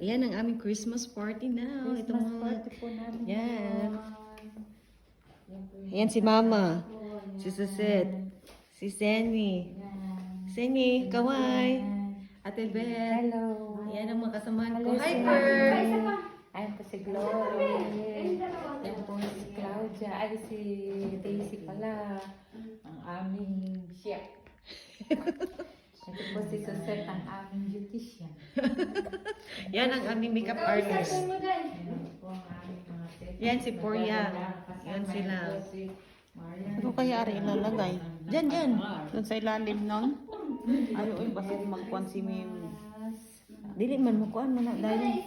Ayan ang aming Christmas party now. Ito Christmas mga... party po namin. Yan. Yan po yung Ayan si Mama. hapon. Si Suset. Si Senny. Yan. Senny, kaway. Yan. Ate Beth. Hello. Ayan ang mga kasamahan ko. Hello, Hi, Senny. Per! Ayan po si Glory. Ayan po si Claudia. Ay, si Daisy pala. Ang aming chef. Ito po si Suset, ang aming beautician. Yan ang aming makeup artist. Ayan po ang aming mga chef. Yan si Poria. Kasama Yan sila. po si Marian. Ano kaya ari ilalagay? Dyan, dyan. Doon sa ilalim nun? Ay, uy, basta magkuhan si Mimi. Dili man mo kuan man dahil.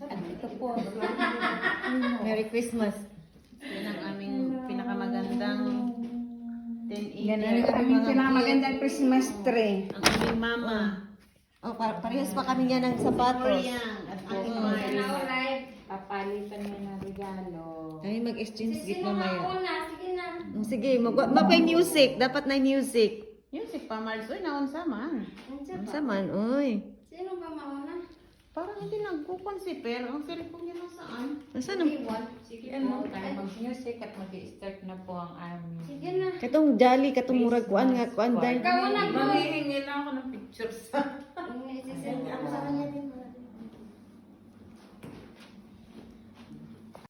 At ito po. Merry Christmas. Yan ang aming pinakamagandang 10 Yan ang aming pinakamagandang Christmas tree. Ang aming mama. Oh, parehas pa kami niya ng sapatos. At aking Mari. Papalitan niya ng regalo. Kami mag-exchange gift mamaya. Sige na. Sige, mapay music. Dapat na music. Yun si Pamars. Uy, naunsa man. Sa man, oy. Sino ba mauna? Parang hindi nagkukuhan si Per. Ang cellphone niya nasaan? Nasaan ang... Sige po, tayo mag-music at mag-start na po ang aming... Sige na. Katong jolly, katong murag kuan nga, kuan dahil. Ikaw na. Manghihingi lang ako ng pictures. Ako sa kanya din.